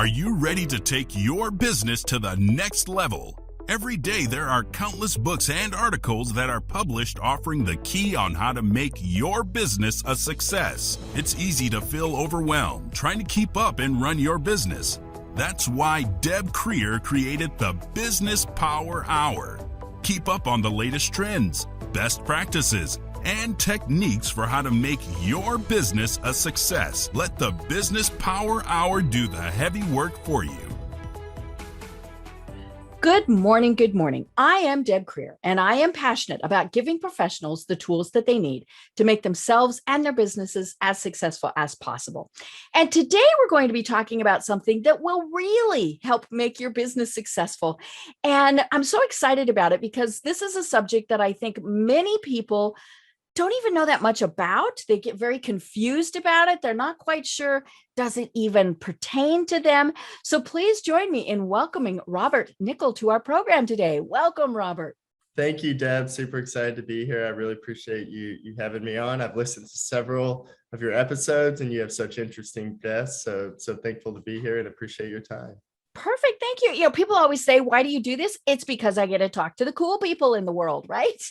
Are you ready to take your business to the next level? Every day there are countless books and articles that are published offering the key on how to make your business a success. It's easy to feel overwhelmed trying to keep up and run your business. That's why Deb Creer created the Business Power Hour. Keep up on the latest trends, best practices, and techniques for how to make your business a success. Let the Business Power Hour do the heavy work for you. Good morning. Good morning. I am Deb Creer, and I am passionate about giving professionals the tools that they need to make themselves and their businesses as successful as possible. And today we're going to be talking about something that will really help make your business successful. And I'm so excited about it because this is a subject that I think many people don't even know that much about. They get very confused about it. They're not quite sure, does it even pertain to them? So please join me in welcoming Robert Nickell to our program today. Welcome, Robert. Thank you, Deb. Super excited to be here. I really appreciate you having me on. I've listened to several of your episodes and you have such interesting guests. So thankful to be here and appreciate your time. Perfect. Thank you. You know, people always say, why do you do this? It's because I get to talk to the cool people in the world, right?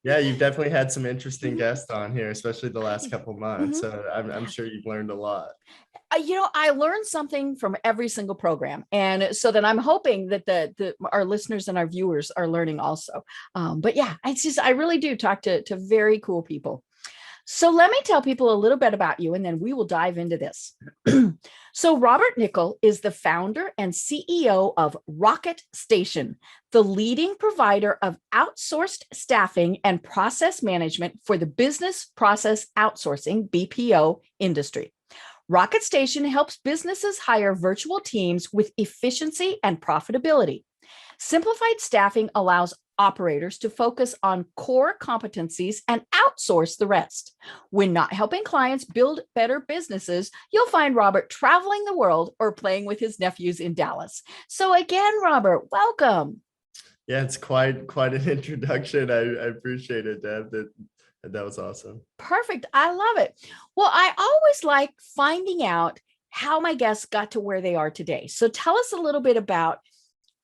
Yeah, you've definitely had some interesting guests on here, especially the last couple months. So I'm sure you've learned a lot. I learned something from every single program. And so then I'm hoping that our listeners and our viewers are learning also. But yeah, I really do talk to very cool people. So let me tell people a little bit about you, and then we will dive into this. So Robert Nickell is the founder and CEO of Rocket Station, the leading provider of outsourced staffing and process management for the business process outsourcing, BPO industry. Rocket Station helps businesses hire virtual teams with efficiency and profitability. Simplified staffing allows operators to focus on core competencies and outsource the rest. When not helping clients build better businesses, you'll find Robert traveling the world or playing with his nephews in Dallas. So again, Robert, welcome. Yeah, it's quite an introduction. I appreciate it, Deb. That was awesome. Perfect. I love it. Well, I always like finding out how my guests got to where they are today. So tell us a little bit about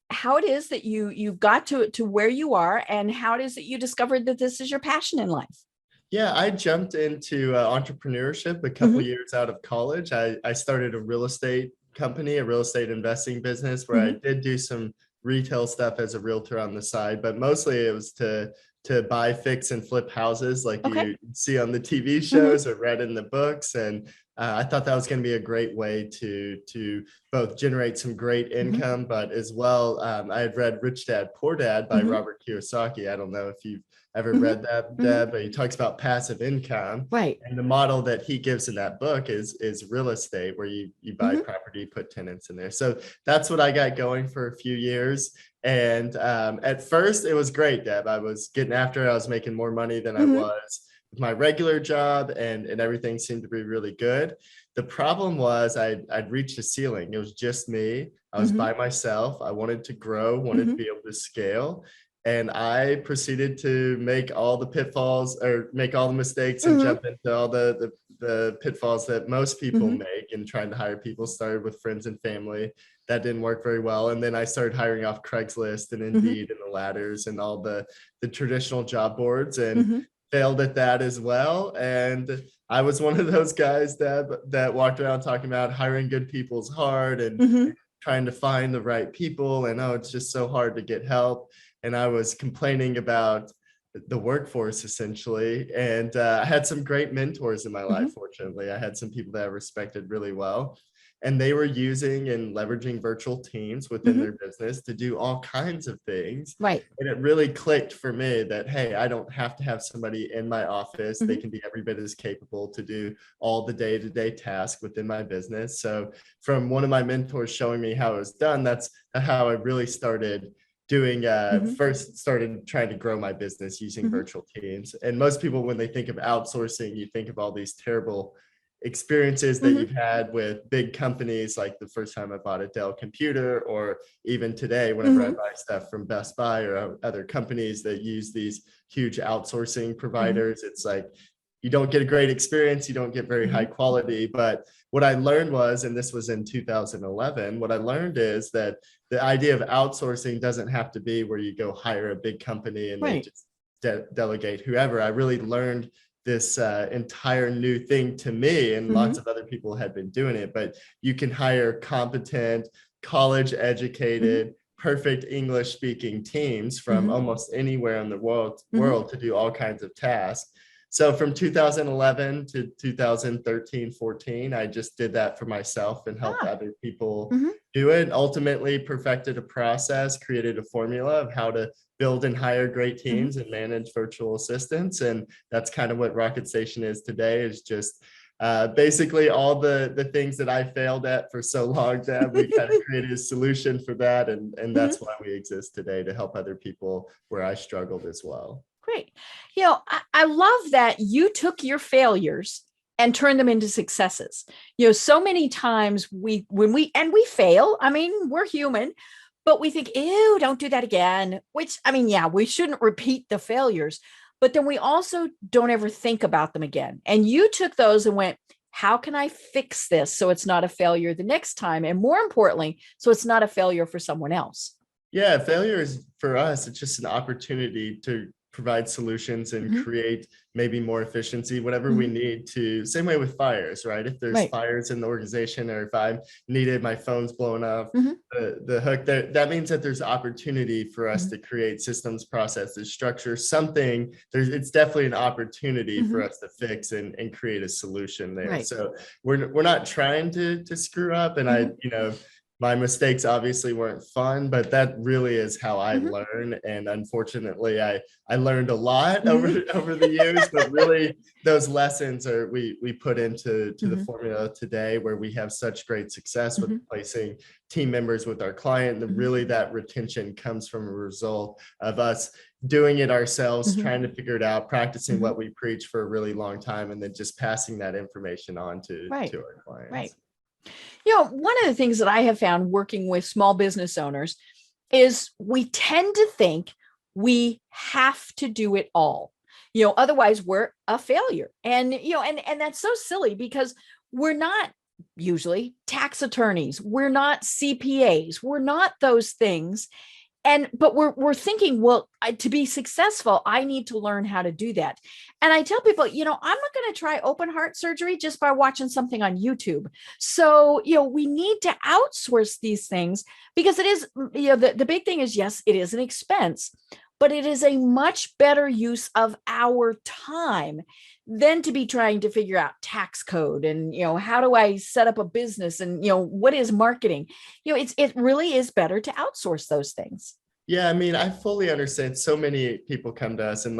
how it is that you got to where you are and how it is that you discovered that this is your passion in life. Yeah, I jumped into entrepreneurship a couple years out of college. I started a real estate company, a real estate investing business where I did do some retail stuff as a realtor on the side, but mostly it was to buy, fix, and flip houses like you see on the TV shows or read in the books. And I thought that was going to be a great way to both generate some great income, but as well, I had read Rich Dad, Poor Dad by Robert Kiyosaki. I don't know if you've ever read that, Deb, but he talks about passive income. Right. And the model that he gives in that book is real estate, where you buy property, put tenants in there. So that's what I got going for a few years. And at first it was great, Deb. I was getting after it. I was making more money than I was with my regular job, and everything seemed to be really good. The problem was I'd reached a ceiling. It was just me. I was by myself. I wanted to grow, wanted to be able to scale. And I proceeded to make all the pitfalls or make all the mistakes and jump into all the pitfalls that most people make in trying to hire people. Started with friends and family. That didn't work very well. And then I started hiring off Craigslist and Indeed and the ladders and all the traditional job boards, and failed at that as well. And I was one of those guys that walked around talking about hiring good people is hard and trying to find the right people. And it's just so hard to get help. And I was complaining about the workforce essentially. And I had some great mentors in my life. Fortunately, I had some people that I respected really well. And they were using and leveraging virtual teams within their business to do all kinds of things. Right. And it really clicked for me that, hey, I don't have to have somebody in my office. They can be every bit as capable to do all the day-to-day tasks within my business. So from one of my mentors showing me how it was done, that's how I really started doing first started trying to grow my business using virtual teams. And most people, when they think of outsourcing, you think of all these terrible experiences that you've had with big companies, like the first time I bought a Dell computer, or even today whenever I buy stuff from Best Buy or other companies that use these huge outsourcing providers. It's like you don't get a great experience, you don't get very high quality. But what I learned was, and this was in 2011, what I learned is that the idea of outsourcing doesn't have to be where you go hire a big company and they just delegate whoever. I really learned this entire new thing to me, and lots of other people had been doing it, but you can hire competent, college educated, perfect English speaking teams from almost anywhere in the world to do all kinds of tasks. So from 2011 to 2013, 14, I just did that for myself and helped other people do it. Ultimately perfected a process, created a formula of how to build and hire great teams and manage virtual assistants. And that's kind of what Rocket Station is today, is just basically all the things that I failed at for so long, that we kind of created a solution for that. And that's why we exist today, to help other people where I struggled as well. Great. I love that you took your failures and turned them into successes. So many times when we fail, I mean, we're human, but we think, ew, don't do that again, which, I mean, yeah, we shouldn't repeat the failures, but then we also don't ever think about them again. And you took those and went, how can I fix this so it's not a failure the next time? And more importantly, so it's not a failure for someone else. Yeah, failure is, for us, it's just an opportunity to provide solutions and create maybe more efficiency, whatever we need to. Same way with fires, right? If there's fires in the organization, or if I needed my phone's blown off the hook, that means that there's opportunity for us to create systems, processes, structure, something. It's definitely an opportunity for us to fix and create a solution there. So we're not trying to screw up. And my mistakes obviously weren't fun, but that really is how I learn. And unfortunately, I learned a lot over the years, but really those lessons are we put into the formula today, where we have such great success with placing team members with our client. And really that retention comes from a result of us doing it ourselves, trying to figure it out, practicing what we preach for a really long time, and then just passing that information on to our clients. Right. One of the things that I have found working with small business owners is we tend to think we have to do it all. Otherwise we're a failure. And that's so silly, because we're not usually tax attorneys. We're not CPAs. We're not those things. But we're thinking, well, to be successful, I need to learn how to do that. And I tell people, I'm not going to try open heart surgery just by watching something on YouTube. So, we need to outsource these things, because it is, the big thing is, yes, it is an expense, but it is a much better use of our time than to be trying to figure out tax code and, how do I set up a business, and, what is marketing? It really is better to outsource those things. Yeah, I mean, I fully understand. So many people come to us, and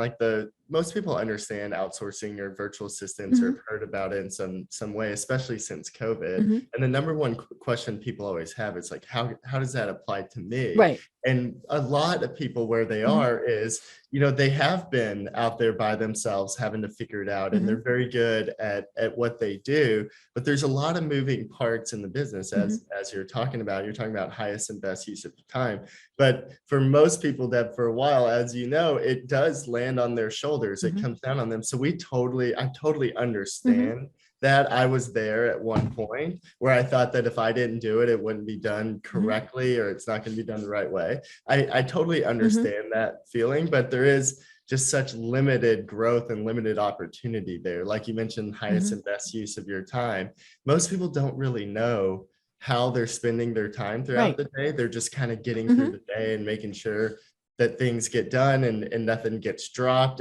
most people understand outsourcing or virtual assistants, or have heard about it in some way, especially since COVID. And the number one question people always have is how does that apply to me? Right. And a lot of people where they are is, they have been out there by themselves having to figure it out, and they're very good at what they do. But there's a lot of moving parts in the business, as you're talking about highest and best use of time. But for most people, Deb, for a while, as you know, it does land on their shoulders. It comes down on them. So I totally understand that. I was there at one point where I thought that if I didn't do it, it wouldn't be done correctly, or it's not going to be done the right way. I totally understand that feeling, but there is just such limited growth and limited opportunity there. Like you mentioned, highest and best use of your time. Most people don't really know how they're spending their time throughout the day. They're just kind of getting through the day and making sure that things get done and nothing gets dropped.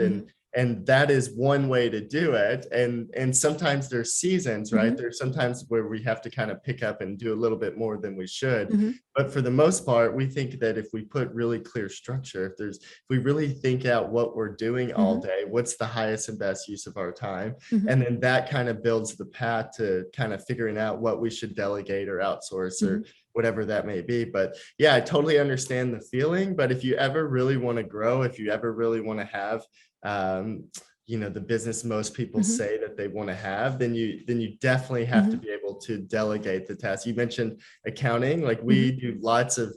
And that is one way to do it. And sometimes there's seasons, right? There's sometimes where we have to kind of pick up and do a little bit more than we should. But for the most part, we think that if we put really clear structure, if we really think out what we're doing all day, what's the highest and best use of our time? And then that kind of builds the path to kind of figuring out what we should delegate or outsource or whatever that may be. But yeah, I totally understand the feeling. But if you ever really want to grow, if you ever really want to have the business most people say that they want to have, then you definitely have to be able to delegate the tasks. You mentioned accounting, we do lots of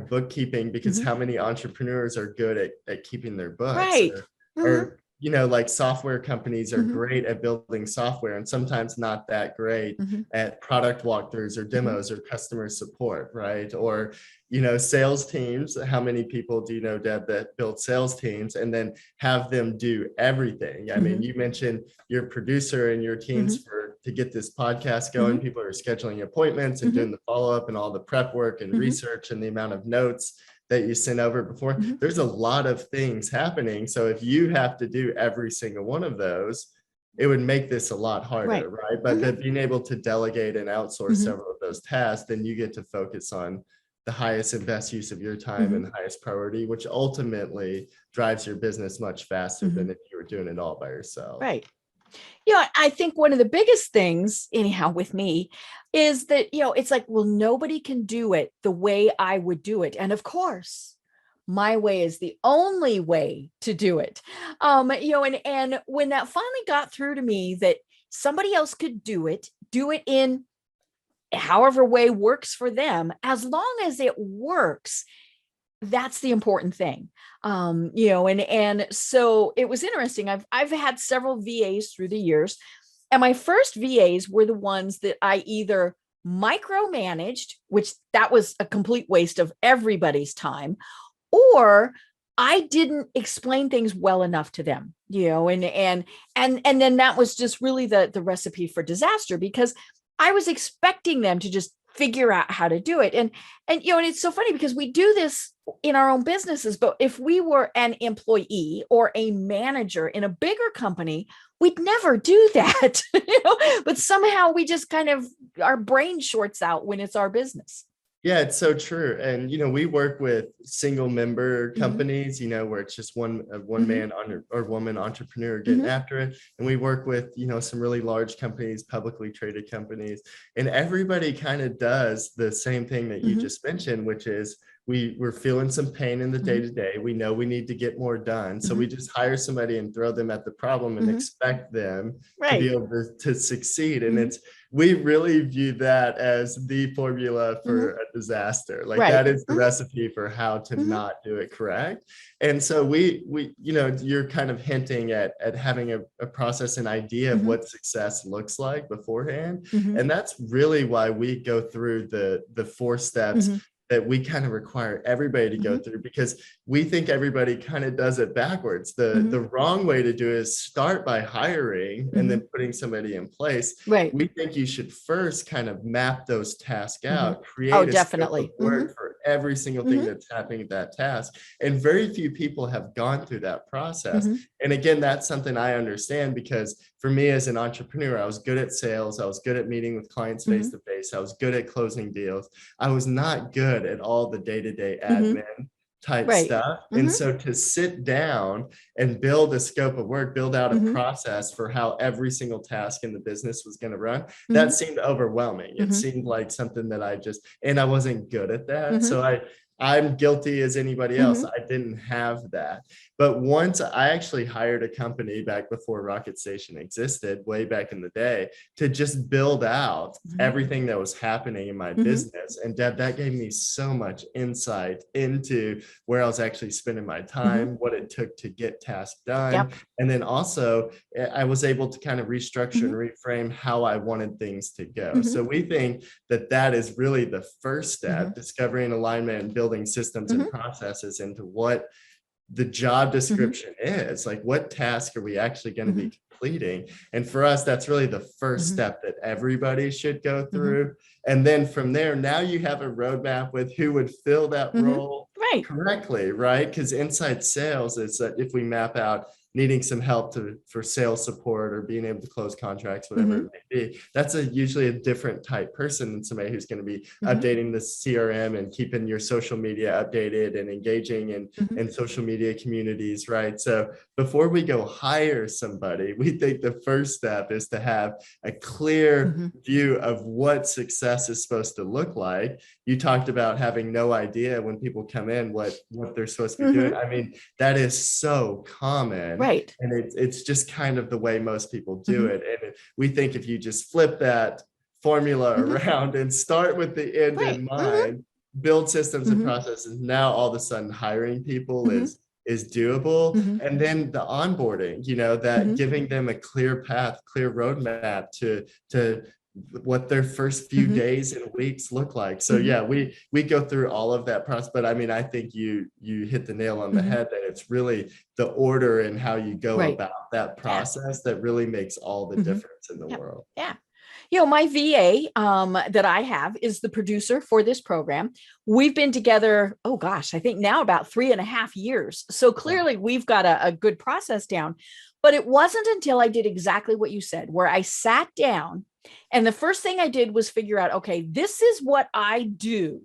bookkeeping, because how many entrepreneurs are good at keeping their books, or you know, like software companies are Mhm. great at building software and sometimes not that great Mhm. at product walkthroughs or demos or customer support, right? Or, you know, sales teams. How many people do you know, Deb, that build sales teams and then have them do everything? I mean, Mhm. you mentioned your producer and your teams Mhm. for to get this podcast going. Mhm. People are scheduling appointments and Mhm. doing the follow-up and all the prep work and Mhm. research and the amount of notes that you sent over before. Mhm. There's a lot of things happening. So if you have to do every single one of those, it would make this a lot Right. harder, right? But being able to delegate and outsource Mhm. several of those tasks, then you get to focus on the highest and best use of your time Mhm. and highest priority, which ultimately drives your business much faster than Mhm. if you were doing it all by yourself. Right. I think one of the biggest things, anyhow, with me is that, it's like, well, nobody can do it the way I would do it. And of course, my way is the only way to do it. And when that finally got through to me that somebody else could do it in however way works for them, as long as it works, that's the important thing. And so it was interesting. I've had several VAs through the years, and my first VAs were the ones that I either micromanaged, which that was a complete waste of everybody's time, or I didn't explain things well enough to them, and then that was just really the recipe for disaster, because I was expecting them to just figure out how to do it. And it's so funny because we do this in our own businesses, but if we were an employee or a manager in a bigger company, we'd never do that. But somehow we just kind of, our brain shorts out when it's our business. Yeah, it's so true. And, you know, we work with single member Mhm. companies, you know, where it's just one Mhm. man or woman entrepreneur getting Mhm. after it. And we work with, you know, some really large companies, publicly traded companies, and everybody kind of does the same thing that you Mhm. just mentioned, which is we're feeling some pain in the day Mhm. to day. We know we need to get more done. So we Mhm. just hire somebody and throw them at the problem and Mhm. expect them to be Right. able to succeed. And Mhm. it's we really view that as the formula Mhm. for a disaster. Like Right. that is the Mhm. recipe for how to Mhm. not do it correct. And so we you know, you're kind of hinting at having a process, an idea of Mhm. what success looks like beforehand. Mhm. And that's really why we go through the four steps Mhm. that we kind of require everybody to go Mhm. through, because we think everybody kind of does it backwards. The Mhm. the wrong way to do it is start by hiring and then Mhm. putting somebody in place. Right. We think you should first kind of map those tasks Mhm. out, Oh, create a scope of definitely. Mhm. work for every single thing Mhm. that's happening at that task. And very few people have gone through that process. Mhm. And again, that's something I understand, because for me as an entrepreneur, I was good at sales. I was good at meeting with clients face Mhm. to face. I was good at closing deals. I was not good at all the day-to-day Mhm. admin type Right. stuff. And Mhm. so to sit down and build a scope of work, build out a Mhm. process for how every single task in the business was going to run, that Mhm. seemed overwhelming. It Mhm. seemed like something that and I wasn't good at that. Mhm. So I'm guilty as anybody else. Mhm. I didn't have that. But once I actually hired a company back before Rocket Station existed, way back in the day, to just build out Mhm. everything that was happening in my Mhm. business. And Deb, that gave me so much insight into where I was actually spending my Mhm. time, what it took to get tasks done. Yep. And then also, I was able to kind of restructure and Mhm. reframe how I wanted things to go. Mhm. So we think that that is really the first step, Mhm. discovering alignment and building systems and Mhm. processes into what the job Mhm. description is. Like, what task are we actually going to be Mhm. completing? And for us, that's really the first Mhm. step that everybody should go Mhm. through. And then from there, now you have a roadmap with who would fill that Mhm. role Right. correctly, right? Because inside sales is that if we map out needing some help for sales support or being able to close contracts, whatever Mhm. it may be, that's usually a different type person than somebody who's going to be Mhm. updating the CRM and keeping your social media updated and engaging Mhm. in social media communities, right? So before we go hire somebody, we think the first step is to have a clear Mhm. view of what success is supposed to look like. You talked about having no idea when people come in what they're supposed to be doing. Mhm. I mean, that is so common. Right. And it's just kind of the way most people do Mhm. it. And we think if you just flip that formula Mhm. around and start with the end in Right. Mhm. mind, build systems and Mhm. processes, now all of a sudden hiring people Mhm. is doable. Mhm. And then the onboarding, that Mhm. giving them a clear path, clear roadmap to what their first few Mhm. days and weeks look like. So Mhm. yeah, we go through all of that process. But I mean, I think you hit the nail on the Mhm. head that it's really the order and how you go Right. about that Yeah. process that really makes all the Mhm. difference in the Yeah. world. Yeah. My VA that I have is the producer for this program. We've been together, oh gosh, I think now about 3.5 years. So Wow. clearly we've got a good process down. But it wasn't until I did exactly what you said, where I sat down and the first thing I did was figure out, okay, this is what I do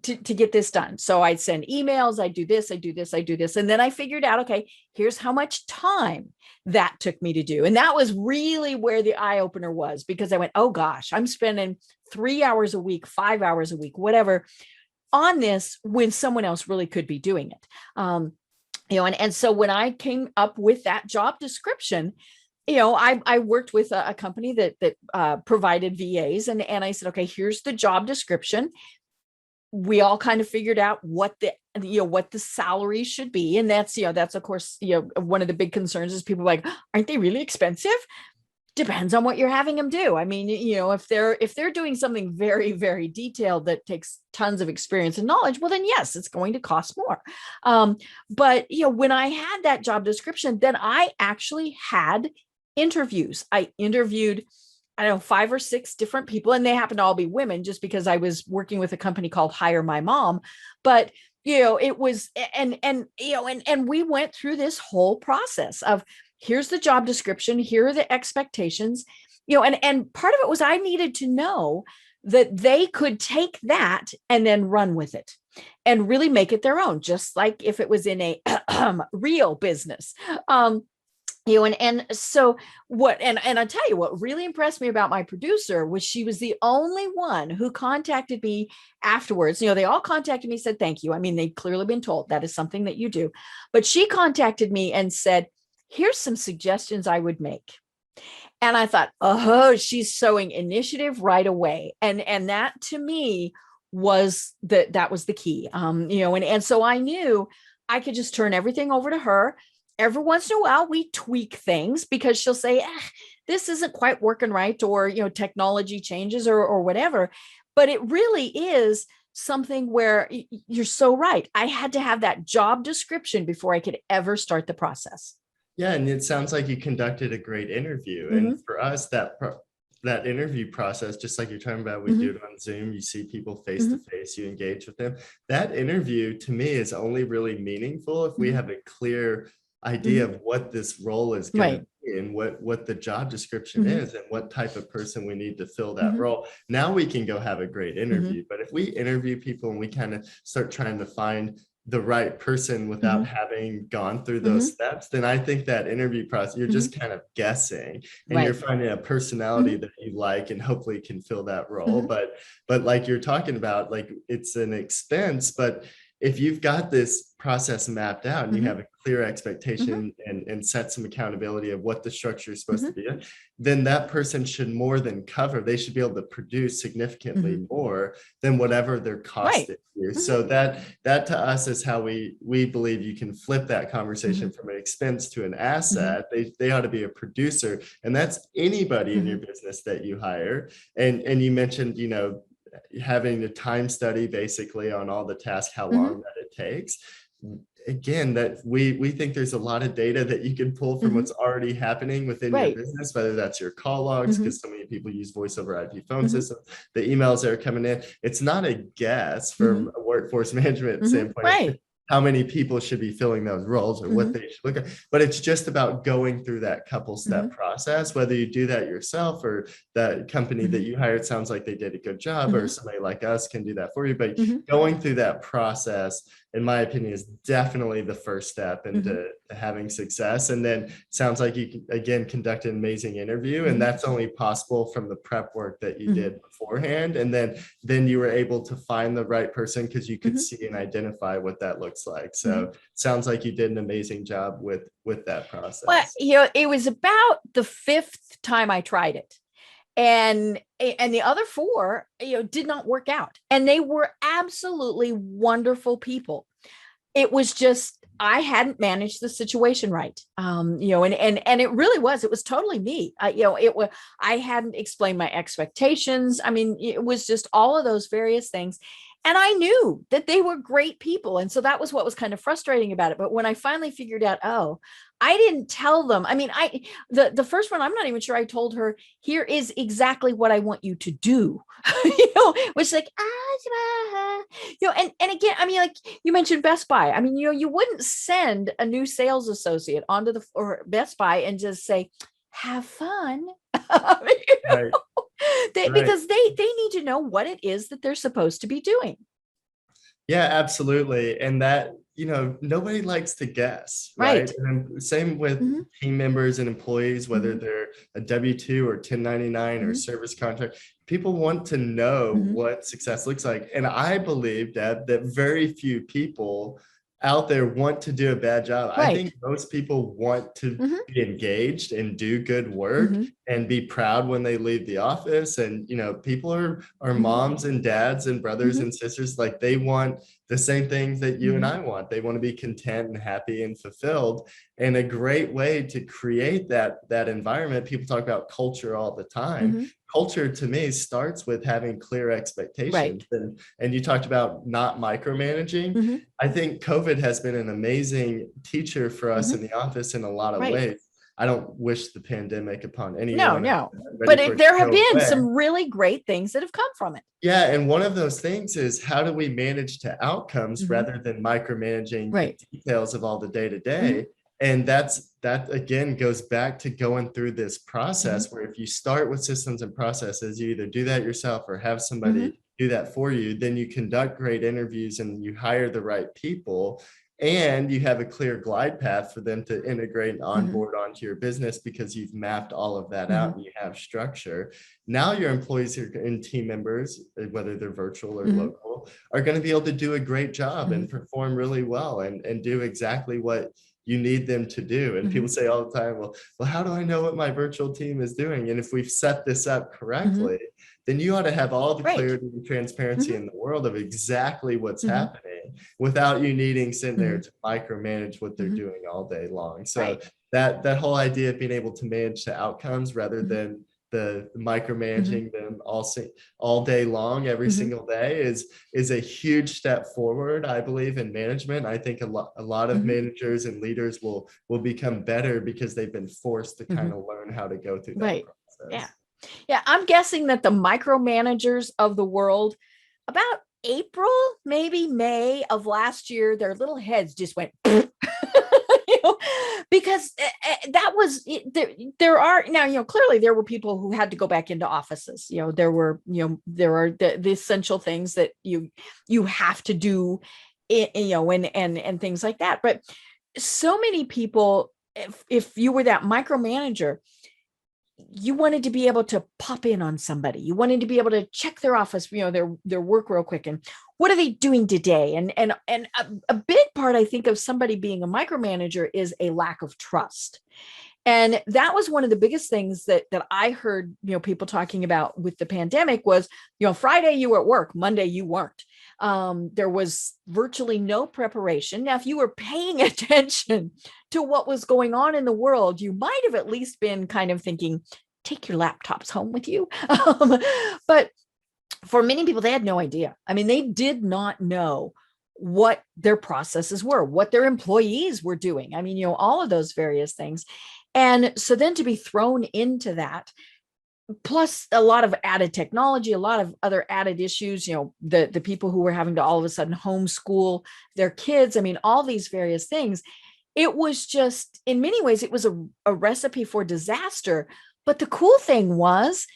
to get this done. So I'd send emails, I do this, I do this, I do this. And then I figured out, okay, here's how much time that took me to do. And that was really where the eye opener was, because I went, oh gosh, I'm spending 3 hours a week, 5 hours a week, whatever, on this when someone else really could be doing it. And so when I came up with that job description, I worked with a company that provided VAs, and I said, okay, here's the job description. We all kind of figured out what the salary should be. And that's of course, one of the big concerns is people are like, aren't they really expensive? Depends on what you're having them do. I mean, if they're doing something very, very detailed that takes tons of experience and knowledge, well, then yes, it's going to cost more. But when I had that job description, then I actually had interviews. I interviewed, I don't know, 5 or 6 different people, and they happen to all be women just because I was working with a company called Hire My Mom. But it was, and we went through this whole process of, here's the job description, here are the expectations, and part of it was I needed to know that they could take that and then run with it and really make it their own, just like if it was in a real business. And so and I tell you what really impressed me about my producer was she was the only one who contacted me afterwards. They all contacted me, said thank you. I mean, they'd clearly been told that is something that you do, but she contacted me and said, here's some suggestions I would make. And I thought, oh, she's showing initiative right away. And that to me was that was the key. And so I knew I could just turn everything over to her. Every once in a while, we tweak things because she'll say, this isn't quite working right, or, technology changes or whatever. But it really is something where you're so right. I had to have that job description before I could ever start the process. Yeah, and it sounds like you conducted a great interview. Mm-hmm. And for us, that interview process, just like you're talking about, we Mm-hmm. do it on Zoom. You see people face Mm-hmm. to face, you engage with them. That interview to me is only really meaningful if we Mm-hmm. have a clear idea Mm-hmm. of what this role is going Right. to be and what the job description Mm-hmm. is and what type of person we need to fill that Mm-hmm. role. Now we can go have a great Mm-hmm. interview. But if we interview people and we kind of start trying to find the right person Mm-hmm. without having gone through Mm-hmm. those steps, then I think that interview process, you're Mm-hmm. just kind of guessing and you're Right. finding a personality Mm-hmm. that you like and hopefully can fill that role. Mm-hmm. But like you're talking about, like it's an expense, but if you've got this process mapped out and you Mm-hmm. have a clear Mm-hmm. expectation and set some accountability of what the structure is supposed Mm-hmm. to be, then that person should more than cover. They should be able to produce significantly Mm-hmm. more than whatever their cost Right. is here. Mm-hmm. So that to us is how we believe you can flip that conversation Mm-hmm. from an expense to an Mm-hmm. asset. They ought to be a producer, and that's anybody in your Mm-hmm. business that you hire. And you mentioned, having the time study basically on all the tasks, how Mm-hmm. long that it takes. Again, that we think there's a lot of data that you can pull from Mm-hmm. what's already happening within your Right. business, whether that's your call logs, Mm-hmm. because so many people use voice over IP phone Mm-hmm. systems, the emails that are coming in. It's not a guess Mm-hmm. from a workforce management Mm-hmm. standpoint of Right. how many people should be filling those roles or Mm-hmm. what they should look at. But it's just about going through that couple step Mm-hmm. process, whether you do that yourself or the company that Mm-hmm. you hired sounds like they did a good job, or Mm-hmm. somebody like us can do that for you. But Mm-hmm. going through that process, in my opinion, is definitely the first step into Mm-hmm. having success. And then sounds like you again conduct an amazing interview, and Mm-hmm. that's only possible from the prep work that you Mm-hmm. did beforehand. And then you were able to find the right person because you could Mm-hmm. see and identify what that looks like. So Mm-hmm. sounds like you did an amazing job with that process. Well, it was about the 5th time I tried it. And the other 4, did not work out. And they were absolutely wonderful people. it was just, I hadn't managed the situation right. And it was totally me. I hadn't explained my expectations. I mean, it was just all of those various things. And I knew that they were great people. And so that was what was kind of frustrating about it. But when I finally figured out, oh, I didn't tell them. I mean, the first one, I'm not even sure I told her, here is exactly what I want you to do. Which like, and again, I mean, like you mentioned Best Buy. I mean, you wouldn't send a new sales associate onto or Best Buy and just say, have fun. Right. Because they need to know what it is that they're supposed to be doing. Yeah, absolutely. And that, nobody likes to guess, right? And same with team members and employees, whether they're a W-2 or 1099 or service contract, people want to know what success looks like. And I believe, Deb, that very few people out there want to do a bad job. I think most people want to be engaged and do good work and be proud when they leave the office. And, people are moms and dads and brothers and sisters. Like they want the same things that you and I want. They want to be content and happy and fulfilled. And a great way to create that environment, people talk about culture all the time. Culture to me starts with having clear expectations. And you talked about not micromanaging. I think COVID has been an amazing teacher for us in the office in a lot of ways. I don't wish the pandemic upon anyone. No. But there have been some really great things that have come from it. Yeah. And one of those things is, how do we manage to outcomes rather than micromanaging the details of all the day-to-day? And that again goes back to going through this process where if you start with systems and processes, you either do that yourself or have somebody do that for you, then you conduct great interviews and you hire the right people. And you have a clear glide path for them to integrate and onboard onto your business because you've mapped all of that out and you have structure. Now your employees and team members, whether they're virtual or local, are going to be able to do a great job and perform really well and do exactly what you need them to do. And people say all the time, well, how do I know what my virtual team is doing? And if we've set this up correctly, then you ought to have all the clarity and transparency in the world of exactly what's happening without you needing sitting there to micromanage what they're doing all day long. So that whole idea of being able to manage the outcomes rather than the micromanaging them all day long, every single day is a huge step forward, I believe, in management. I think a lot of managers and leaders will become better because they've been forced to kind of learn how to go through that process. Yeah, I'm guessing that the micromanagers of the world, about April, maybe May of last year, their little heads just went, because that was, there are now, clearly there were people who had to go back into offices. There are the essential things that you have to do, and things like that. But so many people, if you were that micromanager, you wanted to be able to pop in on somebody. You wanted to be able to check their office, their work real quick. And what are they doing today? And a big part, I think, of somebody being a micromanager is a lack of trust. And that was one of the biggest things that I heard, people talking about with the pandemic was, Friday you were at work, Monday you weren't. There was virtually no preparation. Now, if you were paying attention to what was going on in the world, you might have at least been kind of thinking, take your laptops home with you. But for many people, they had no idea. I mean, they did not know what their processes were, what their employees were doing. I mean, all of those various things. And so then to be thrown into that, plus a lot of added technology, a lot of other added issues, the people who were having to all of a sudden homeschool their kids. I mean, all these various things. It was just, in many ways, it was a recipe for disaster. But the cool thing was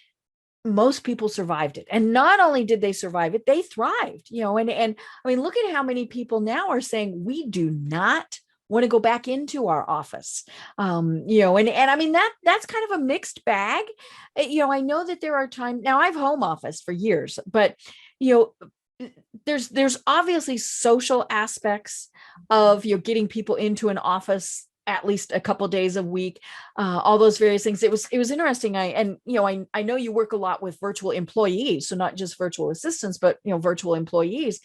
most people survived it. And not only did they survive it, they thrived, and I mean, look at how many people now are saying we do not want to go back into our office. And I mean, that's kind of a mixed bag. I know that there are times now, I've home office for years, but there's obviously social aspects of getting people into an office at least a couple of days a week, all those various things. It was interesting. I know you work a lot with virtual employees, so not just virtual assistants, but virtual employees.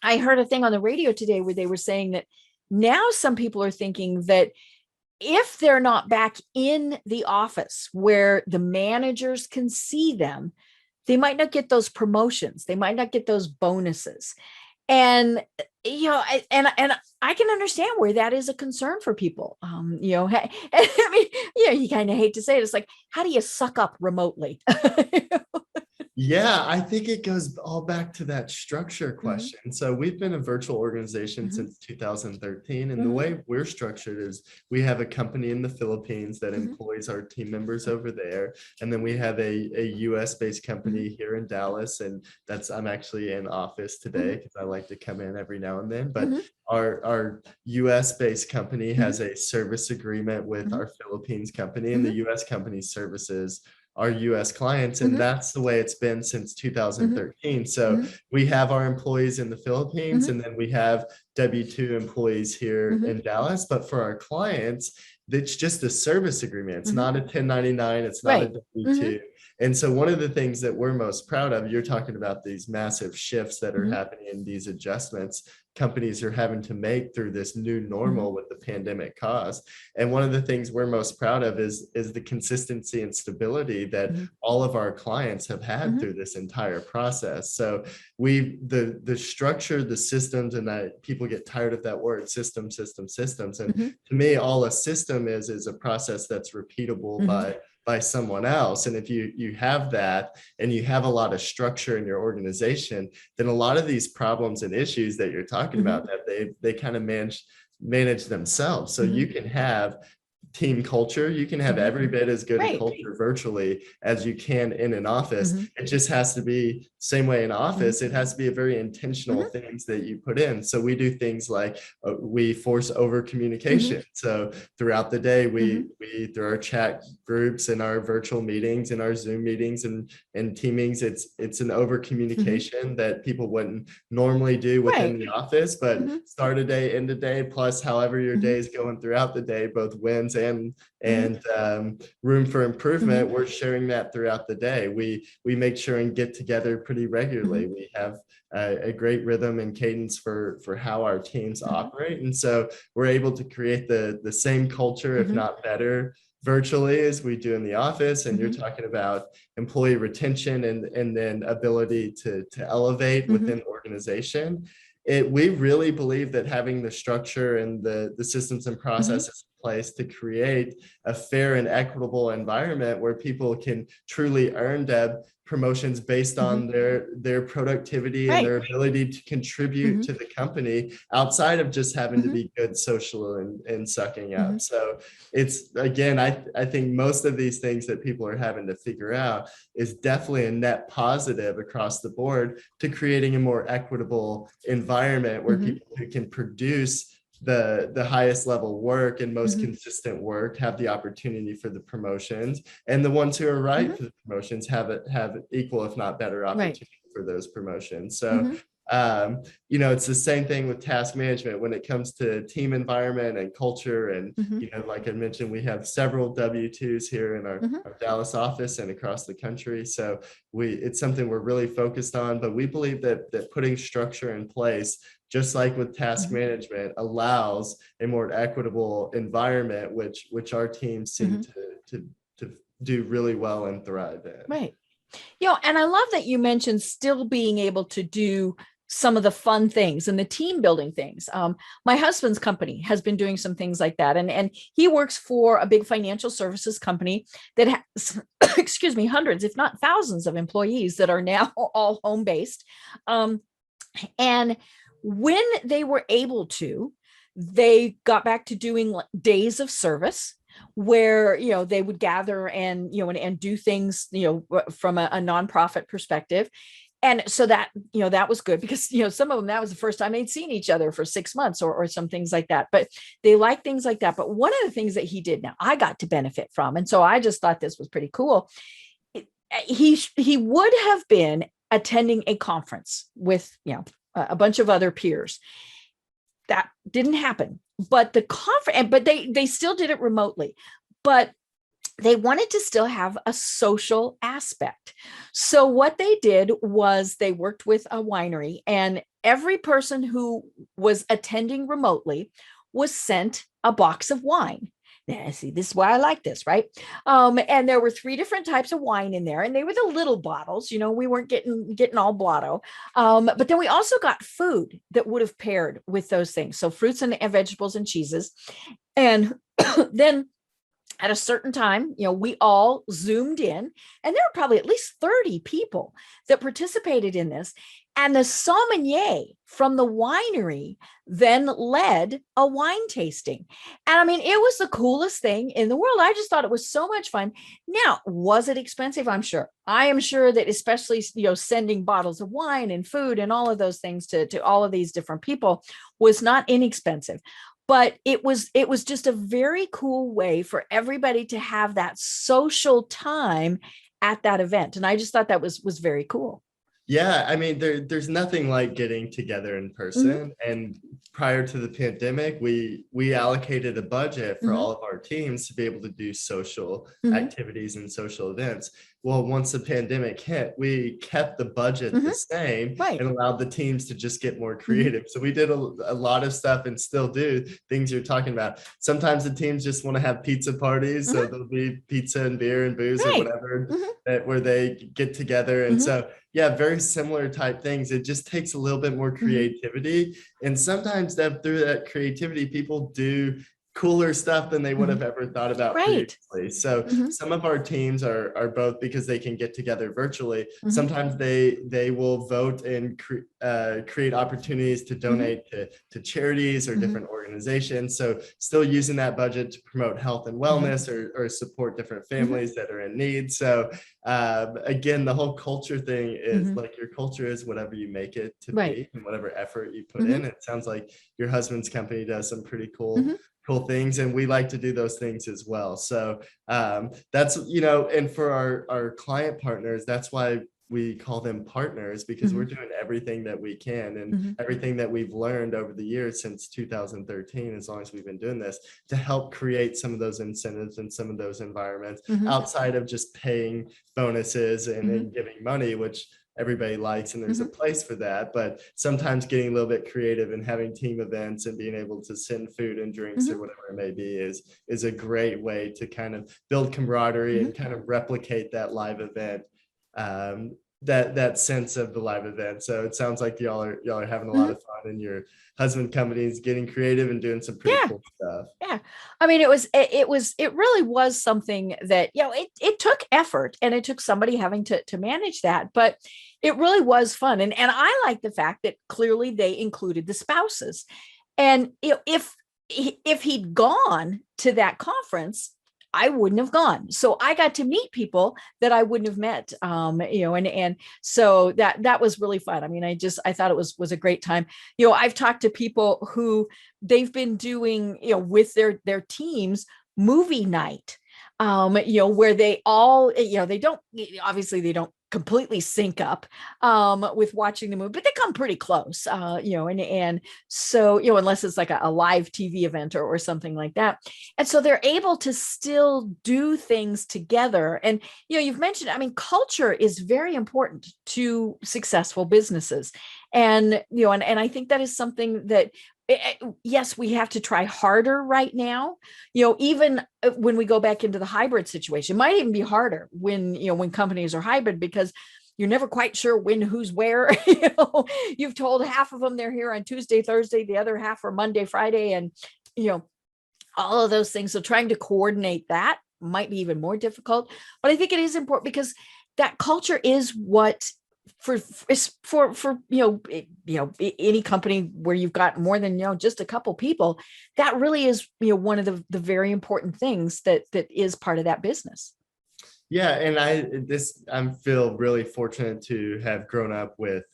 I heard a thing on the radio today where they were saying that now some people are thinking that if they're not back in the office where the managers can see them, they might not get those promotions. They might not get those bonuses. And and I can understand where that is a concern for people. I mean, you kind of hate to say it. It's like, how do you suck up remotely? Yeah, I think it goes all back to that structure question. So we've been a virtual organization since 2013, and the way we're structured is we have a company in the Philippines that employs our team members over there, and then we have a US based company here in Dallas, and I'm actually in office today because I like to come in every now and then. But our US based company has a service agreement with our Philippines company, and the US company services our US clients. And that's the way it's been since 2013. So we have our employees in the Philippines, and then we have W-2 employees here in Dallas. But for our clients, it's just a service agreement. It's not a 1099. It's not a W-2. And so one of the things that we're most proud of, you're talking about these massive shifts that are happening in these adjustments companies are having to make through this new normal with the pandemic caused. And one of the things we're most proud of is the consistency and stability that all of our clients have had through this entire process. So the structure, the systems, and people get tired of that word, systems. And to me, all a system is a process that's repeatable by someone else. And if you have that and you have a lot of structure in your organization, then a lot of these problems and issues that you're talking about, that they kind of manage themselves. So you can have team culture, you can have every bit as good a culture virtually as you can in an office. It just has to be same way in office. It has to be a very intentional things that you put in. So we do things like we force over communication. So throughout the day, we through our chat groups and our virtual meetings and our Zoom meetings and teamings, it's an over communication that people wouldn't normally do within the office, but start a day, end a day, plus however your day is going throughout the day, both wins and room for improvement. We're sharing that throughout the day. We make sure and get together pretty regularly. We have a great rhythm and cadence for how our teams operate. And so we're able to create the same culture, if not better, virtually as we do in the office. And you're talking about employee retention and then ability to elevate within the organization. We really believe that having the structure and the systems and processes in place to create a fair and equitable environment where people can truly earn promotions based on their productivity and their ability to contribute to the company outside of just having to be good social and sucking up. So it's, again, I think most of these things that people are having to figure out is definitely a net positive across the board to creating a more equitable environment where people who can produce the highest level work and most consistent work have the opportunity for the promotions, and the ones who are right for the promotions have equal, if not better, opportunity for those promotions. So it's the same thing with task management when it comes to team environment and culture. And like I mentioned, we have several W-2s here in our Dallas office and across the country. So it's something we're really focused on, but we believe that putting structure in place, just like with task management, allows a more equitable environment, which our teams seem to do really well and thrive in. Right. And I love that you mentioned still being able to do some of the fun things and the team building things. My husband's company has been doing some things like that. And he works for a big financial services company that has, excuse me, hundreds, if not thousands of employees that are now all home-based. And when they were able to, they got back to doing days of service where, they would gather and do things, from a nonprofit perspective. And so that, that was good because, some of them, that was the first time they'd seen each other for 6 months or some things like that, but they like things like that. But one of the things that he did, now I got to benefit from, and so I just thought this was pretty cool. He would have been attending a conference with, a bunch of other peers. That didn't happen, but the conference, but they still did it remotely, but they wanted to still have a social aspect. So what they did was they worked with a winery, and every person who was attending remotely was sent a box of wine. Now, see, this is why I like this, right? And there were 3 different types of wine in there, and they were the little bottles. We weren't getting all blotto. But then we also got food that would have paired with those things. So fruits and vegetables and cheeses. And then at a certain time, we all zoomed in, and there were probably at least 30 people that participated in this. And the sommelier from the winery then led a wine tasting. And I mean, it was the coolest thing in the world. I just thought it was so much fun. Now, was it expensive? I'm sure. I am sure that especially, sending bottles of wine and food and all of those things to all of these different people was not inexpensive. But it was just a very cool way for everybody to have that social time at that event. And I just thought that was very cool. Yeah, I mean, there's nothing like getting together in person. And prior to the pandemic, we allocated a budget for all of our teams to be able to do social activities and social events. Well, once the pandemic hit, we kept the budget the same and allowed the teams to just get more creative. So we did a lot of stuff and still do things you're talking about. Sometimes the teams just want to have pizza parties. So there'll be pizza and beer and booze or whatever where they get together. And so, yeah, very similar type things. It just takes a little bit more creativity. And sometimes through that creativity, people do cooler stuff than they would have ever thought about previously. So some of our teams are both, because they can get together virtually. Sometimes they will vote and create opportunities to donate to charities or different organizations. So still using that budget to promote health and wellness or support different families that are in need. So again, the whole culture thing is like, your culture is whatever you make it to be and whatever effort you put in. It sounds like your husband's company does some pretty cool things, and we like to do those things as well. So that's, and for our client partners, that's why we call them partners, because we're doing everything that we can and everything that we've learned over the years since 2013, as long as we've been doing this, to help create some of those incentives and some of those environments outside of just paying bonuses and giving money, which everybody likes, and there's a place for that. But sometimes getting a little bit creative and having team events and being able to send food and drinks or whatever it may be is a great way to kind of build camaraderie and kind of replicate that live event, that sense of the live event. So it sounds like y'all are having a lot of fun, and your husband company is getting creative and doing some pretty cool stuff. Yeah. I mean, it really was something that, it took effort, and it took somebody having to manage that, but it really was fun. And I like the fact that clearly they included the spouses. And if he'd gone to that conference, I wouldn't have gone. So I got to meet people that I wouldn't have met, and so that was really fun. I mean, I thought it was a great time. I've talked to people who they've been doing, with their teams, movie night, where they all, they don't completely sync up with watching the movie, but they come pretty close, and so, unless it's like a live TV event or something like that. And so they're able to still do things together. And, you've mentioned, I mean, culture is very important to successful businesses. And, and I think that is something that, yes, we have to try harder right now. Even when we go back into the hybrid situation, it might even be harder when companies are hybrid, because you're never quite sure when who's where. You've told half of them they're here on Tuesday, Thursday, the other half are Monday, Friday, and all of those things. So trying to coordinate that might be even more difficult. But I think it is important, because that culture is what for any company where you've got more than just a couple people, that really is one of the very important things that is part of that business. Yeah, and I feel really fortunate to have grown up with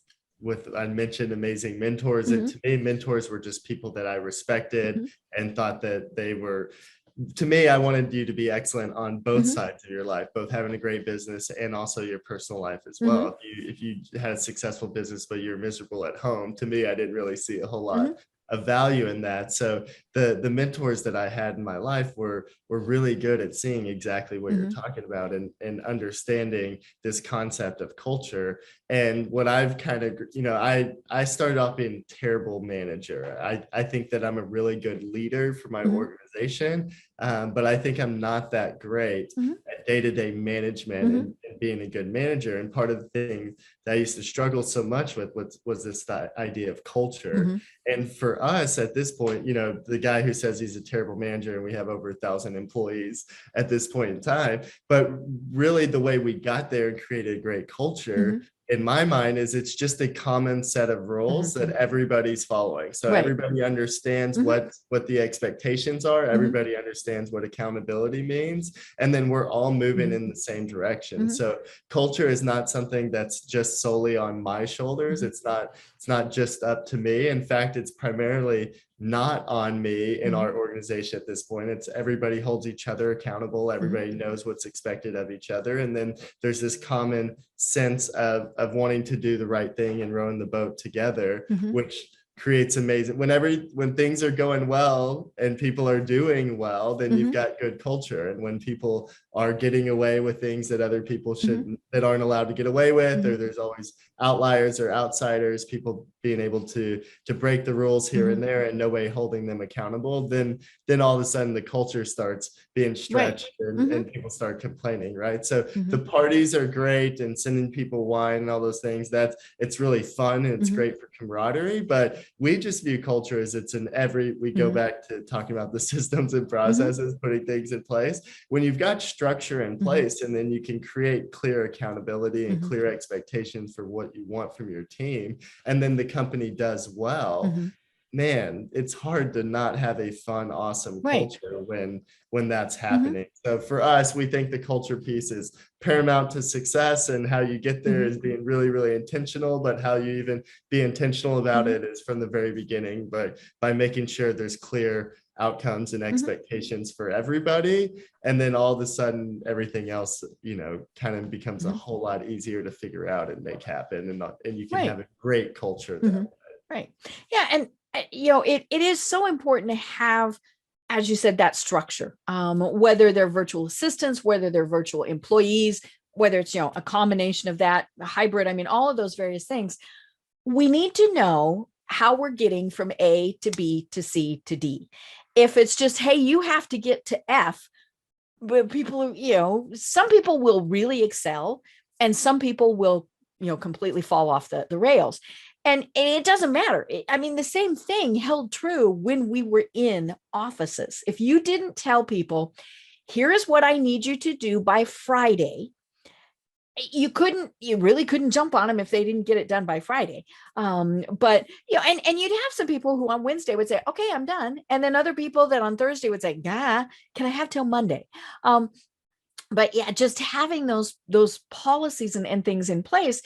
I mentioned amazing mentors, and to me, mentors were just people that I respected and thought that they were. To me, I wanted you to be excellent on both sides of your life, both having a great business and also your personal life as well. If you had a successful business, but you're miserable at home, to me, I didn't really see a whole lot a value in that. So the mentors that I had in my life were really good at seeing exactly what you're talking about and understanding this concept of culture. And what I've kind of, I started off being a terrible manager. I think that I'm a really good leader for my organization, but I think I'm not that great at day-to-day management and being a good manager. And part of the thing that I used to struggle so much with was this idea of culture. And for us at this point, the guy who says he's a terrible manager, and we have over 1,000 employees at this point in time, but really the way we got there and created a great culture, in my mind, is it's just a common set of rules that everybody's following. So everybody understands what the expectations are. Everybody understands what accountability means. And then we're all moving in the same direction. So culture is not something that's just solely on my shoulders. It's not just up to me. In fact, it's primarily not on me in our organization at this point. It's everybody holds each other accountable. Everybody knows what's expected of each other. And then there's this common sense of wanting to do the right thing and rowing the boat together, which creates amazing. When things are going well and people are doing well, then you've got good culture. And when people are getting away with things that other people shouldn't, that aren't allowed to get away with, or there's always outliers or outsiders, people being able to break the rules here and there and no way holding them accountable, then all of a sudden the culture starts being stretched and people start complaining, right? So the parties are great and sending people wine and all those things, it's really fun and it's great for camaraderie, but we just view culture as we go back to talking about the systems and processes, putting things in place. When you've got structure in place, and then you can create clear accountability and clear expectations for what you want from your team, and then the company does well, man, it's hard to not have a fun, awesome culture when that's happening. So for us, we think the culture piece is paramount to success, and how you get there is being really, really intentional, but how you even be intentional about it is from the very beginning, but by making sure there's clear outcomes and expectations for everybody. And then all of a sudden, everything else, kind of becomes a whole lot easier to figure out and make happen. And you can have a great culture that way. Right. Yeah. And, it is so important to have, as you said, that structure, whether they're virtual assistants, whether they're virtual employees, whether it's, a combination of that, a hybrid, all of those various things. We need to know how we're getting from A to B to C to D. If it's just, hey, you have to get to F, but people, some people will really excel and some people will, completely fall off the rails. And it doesn't matter. The same thing held true when we were in offices. If you didn't tell people, here is what I need you to do by Friday, you really couldn't jump on them if they didn't get it done by Friday. But, and you'd have some people who on Wednesday would say, okay, I'm done. And then other people that on Thursday would say, can I have till Monday? But yeah, just having those policies and things in place,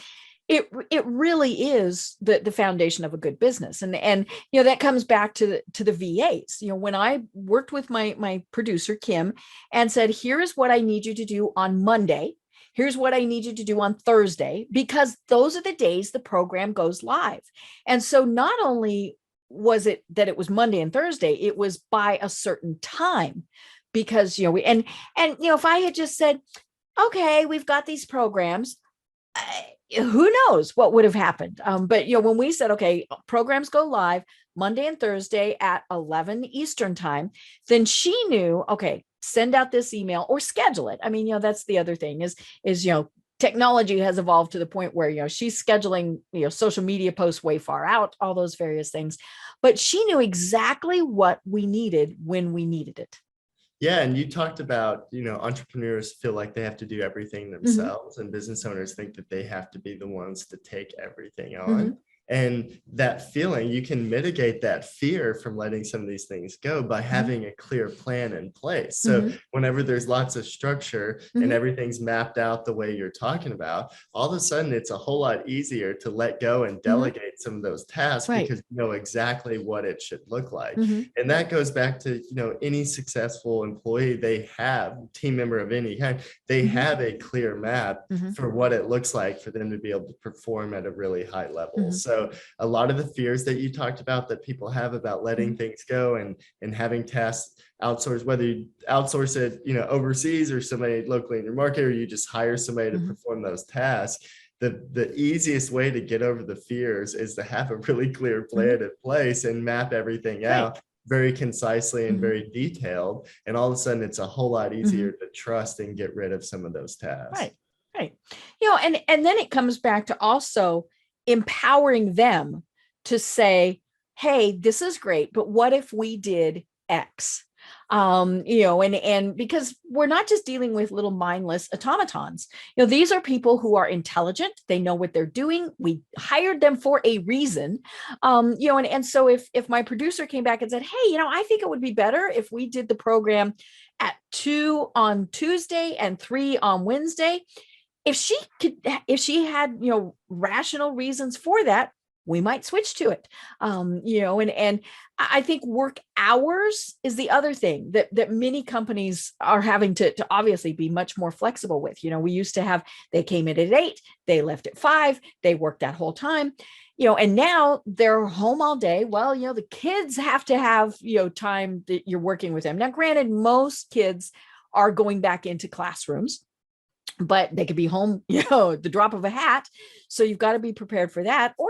it really is the foundation of a good business. And that comes back to the VAs. When I worked with my producer, Kim, and said, here is what I need you to do on Monday. Here's what I need you to do on Thursday, because those are the days the program goes live. And so not only was it that it was Monday and Thursday, it was by a certain time, because, if I had just said, okay, we've got these programs, who knows what would have happened. But, when we said, okay, programs go live Monday and Thursday at 11 Eastern time, then she knew, okay, send out this email or schedule it. That's the other thing is, technology has evolved to the point where, she's scheduling, social media posts way far out, all those various things, but she knew exactly what we needed when we needed it. Yeah. And you talked about, entrepreneurs feel like they have to do everything themselves, and business owners think that they have to be the ones to take everything on. And that feeling, you can mitigate that fear from letting some of these things go by having a clear plan in place. So whenever there's lots of structure and everything's mapped out the way you're talking about, all of a sudden it's a whole lot easier to let go and delegate some of those tasks, because you know exactly what it should look like. And that goes back to, any successful employee, they have team member of any kind, they have a clear map for what it looks like for them to be able to perform at a really high level. So So a lot of the fears that you talked about that people have about letting things go and having tasks outsourced, whether you outsource it, overseas or somebody locally in your market, or you just hire somebody to perform those tasks. The easiest way to get over the fears is to have a really clear plan in place and map everything out very concisely and very detailed. And all of a sudden it's a whole lot easier to trust and get rid of some of those tasks. Right. And then it comes back to also empowering them to say, hey, this is great, but what if we did X? And because we're not just dealing with little mindless automatons, these are people who are intelligent. They know what they're doing. We hired them for a reason. And so if my producer came back and said, hey, I think it would be better if we did the program at 2 on Tuesday and 3 on Wednesday, if she had, rational reasons for that, we might switch to it. And I think work hours is the other thing that many companies are having to obviously be much more flexible with. We used to have, they came in at 8, they left at 5, they worked that whole time, and now they're home all day. Well, the kids have to have, time that you're working with them. Now, granted, most kids are going back into classrooms, but they could be home, the drop of a hat. So you've got to be prepared for that. Or,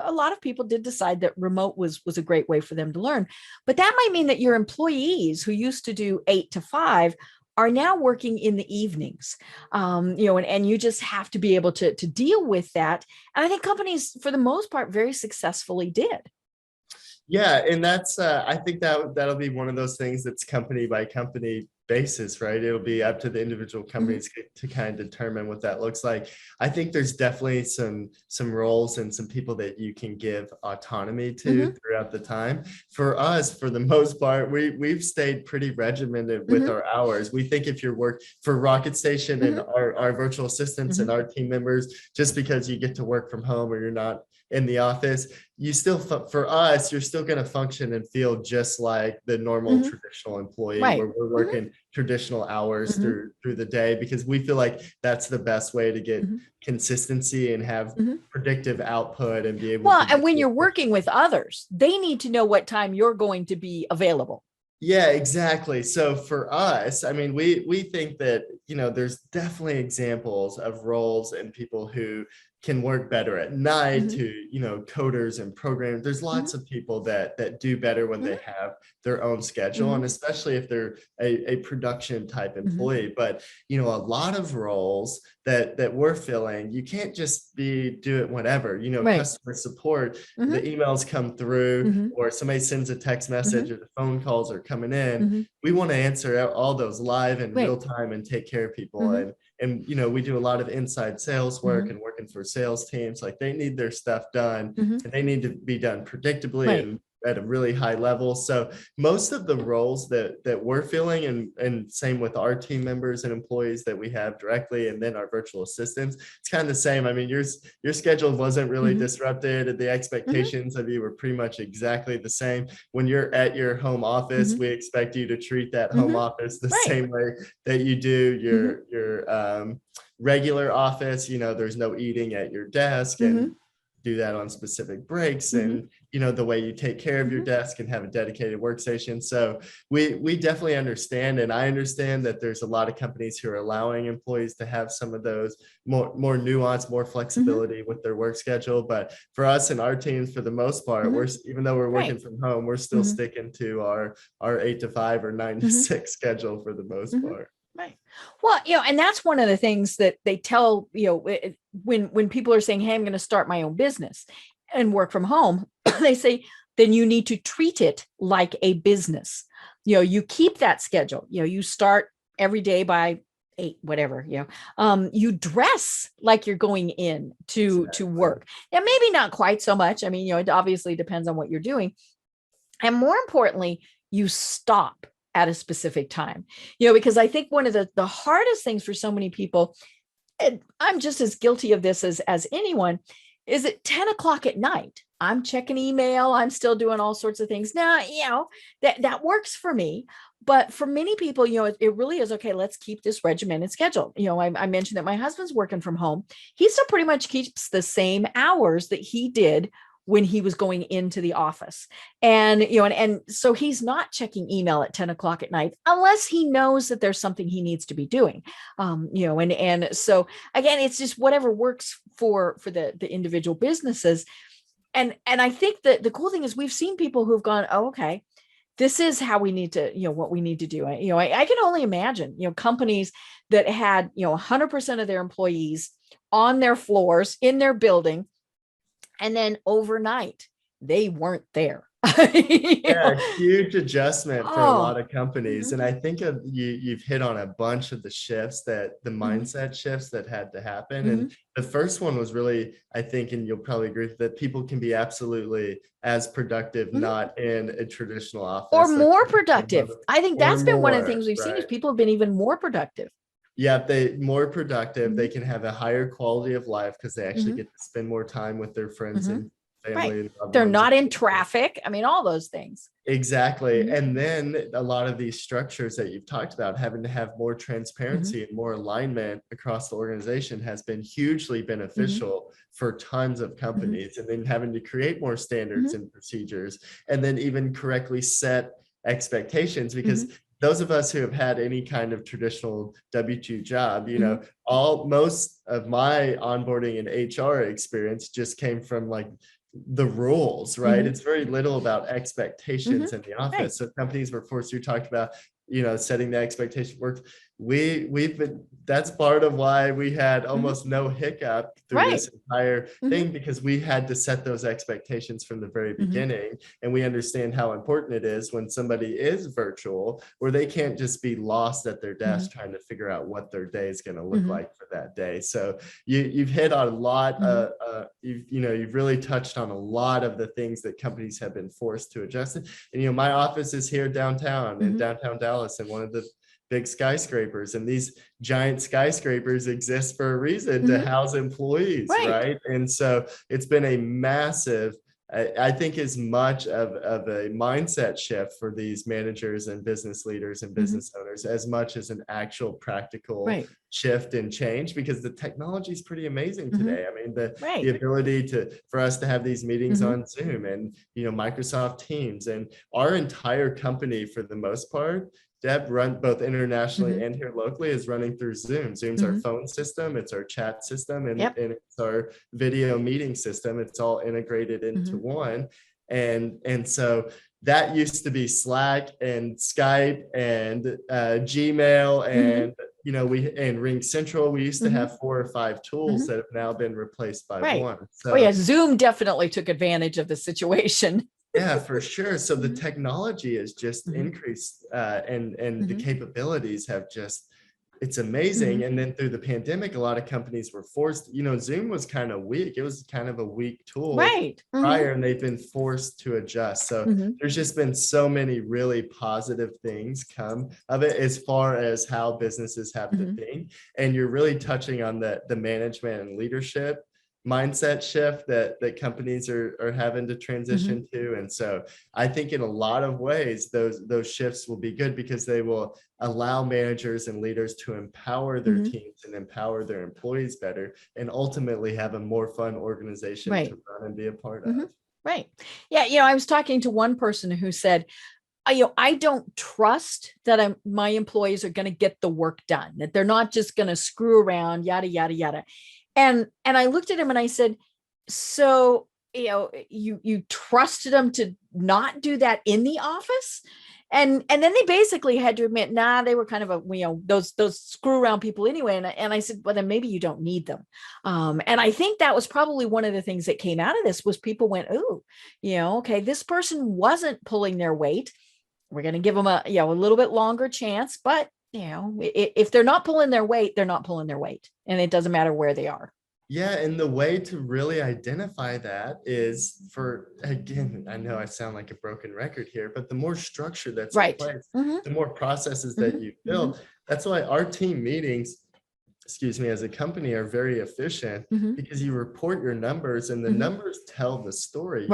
a lot of people did decide that remote was a great way for them to learn. But that might mean that your employees who used to do 8 to 5 are now working in the evenings, and you just have to be able to deal with that. And I think companies, for the most part, very successfully did. Yeah, and that's I think that'll be one of those things that's company by company basis, right? It'll be up to the individual companies to kind of determine what that looks like. I think there's definitely some roles and some people that you can give autonomy to throughout the time. For us, for the most part, we've stayed pretty regimented with our hours. We think if you're work for Rocket Station and our virtual assistants and our team members, just because you get to work from home or you're not in the office, you still, for us, you're still going to function and feel just like the normal traditional employee, where we're working traditional hours through the day, because we feel like that's the best way to get consistency and have predictive output and be able to. And when you're working with others, they need to know what time you're going to be available. Yeah, exactly. So for us, I mean, we think that, there's definitely examples of roles and people who can work better at night, to, coders and programmers. There's lots of people that do better when they have their own schedule, and especially if they're a production type employee. But, a lot of roles that we're filling, you can't just do it whenever, customer support, the emails come through or somebody sends a text message or the phone calls are coming in. We want to answer all those live in real time and take care of people. And we do a lot of inside sales work and working for sales teams. Like, they need their stuff done and they need to be done predictably and at a really high level. So most of the roles that we're filling, and same with our team members and employees that we have directly, and then our virtual assistants, it's kind of the same. I mean, your schedule wasn't really disrupted, and the expectations of you were pretty much exactly the same. When you're at your home office, we expect you to treat that home office the same way that you do your regular office. There's no eating at your desk, and do that on specific breaks, and the way you take care of your desk and have a dedicated workstation. So we definitely understand, and I understand that there's a lot of companies who are allowing employees to have some of those more nuance, more flexibility with their work schedule. But for us and our teams, for the most part, even though we're working from home, we're still sticking to our 8 to 5 or 9 to 6 schedule for the most part. Right. Well, and that's one of the things that they tell, when people are saying, hey, I'm going to start my own business and work from home, they say, then you need to treat it like a business. You keep that schedule, you start every day by 8, whatever, you dress like you're going in to work. Now, maybe not quite so much. I mean, it obviously depends on what you're doing. And more importantly, you stop at a specific time, because I think one of the hardest things for so many people, and I'm just as guilty of this as anyone, is at 10 o'clock at night, I'm checking email, I'm still doing all sorts of things. Now, that works for me, But for many people, it really is okay. Let's keep this regimented schedule. I mentioned that my husband's working from home. He still pretty much keeps the same hours that he did when he was going into the office. And so he's not checking email at 10 o'clock at night unless he knows that there's something he needs to be doing. And so again, it's just whatever works for the individual businesses. And I think that the cool thing is we've seen people who've gone, oh, okay, this is how we need to, what we need to do. I can only imagine, companies that had, 100% of their employees on their floors in their building, and then overnight they weren't there. Huge adjustment for a lot of companies. And I think you've hit on a bunch of the shifts, that the mindset shifts that had to happen. And the first one was really, I think, and you'll probably agree, that people can be absolutely as productive, not in a traditional office. Or more productive. I think that's been one of the things we've seen is people have been even more productive. Yeah, more productive. They can have a higher quality of life because they actually get to spend more time with their friends and family. Right. They're not in traffic. I mean, all those things. Exactly. And then a lot of these structures that you've talked about, having to have more transparency and more alignment across the organization, has been hugely beneficial for tons of companies. And then having to create more standards and procedures, and then even correctly set expectations, because those of us who have had any kind of traditional W-2 job, most of my onboarding and HR experience just came from like the rules, right? It's very little about expectations in the office. Right. So companies were forced to, talked about, setting the expectation work. We've been, that's part of why we had almost no hiccup through this entire thing, because we had to set those expectations from the very beginning. And we understand how important it is when somebody is virtual, where they can't just be lost at their desk trying to figure out what their day is going to look like for that day. So you've hit on a lot, you've really touched on a lot of the things that companies have been forced to adjust. And, my office is here downtown in downtown Dallas, and one of the big skyscrapers, and these giant skyscrapers exist for a reason, to house employees, right? And so it's been a massive, I think, as much of a mindset shift for these managers and business leaders and business owners, as much as an actual practical shift and change, because the technology is pretty amazing today. I mean, the ability for us to have these meetings on Zoom and, Microsoft Teams, and our entire company, for the most part, Deb, run both internationally and here locally, is running through Zoom. Zoom's our phone system, it's our chat system, and it's our video meeting system. It's all integrated into one. And so that used to be Slack and Skype and Gmail and and Ring Central. We used to have 4 or 5 tools that have now been replaced by one. So Zoom definitely took advantage of the situation. Yeah, for sure. So the technology has just increased, and the capabilities have just, it's amazing. And then through the pandemic, a lot of companies were forced, Zoom was kind of weak. It was kind of a weak tool prior, and they've been forced to adjust. So there's just been so many really positive things come of it, as far as how businesses have to think. And you're really touching on the management and leadership mindset shift that companies are having to transition to. And so I think in a lot of ways, those shifts will be good, because they will allow managers and leaders to empower their teams and empower their employees better, and ultimately have a more fun organization to run and be a part of. Right. Yeah. I was talking to one person who said, I don't trust that my employees are going to get the work done, that they're not just going to screw around, yada, yada, yada. And I looked at him and I said, so, you trusted them to not do that in the office? And then they basically had to admit, they were kind of those screw around people anyway. And I said, well, then maybe you don't need them. And I think that was probably one of the things that came out of this, was people went, oh, okay, this person wasn't pulling their weight. We're going to give them a little bit longer chance, but if they're not pulling their weight, they're not pulling their weight, and it doesn't matter where they are. Yeah. And the way to really identify that is, again, I know I sound like a broken record here, but the more structure that's in place, the more processes that you build. That's why our team meetings, as a company, are very efficient, because you report your numbers, and the numbers tell the story.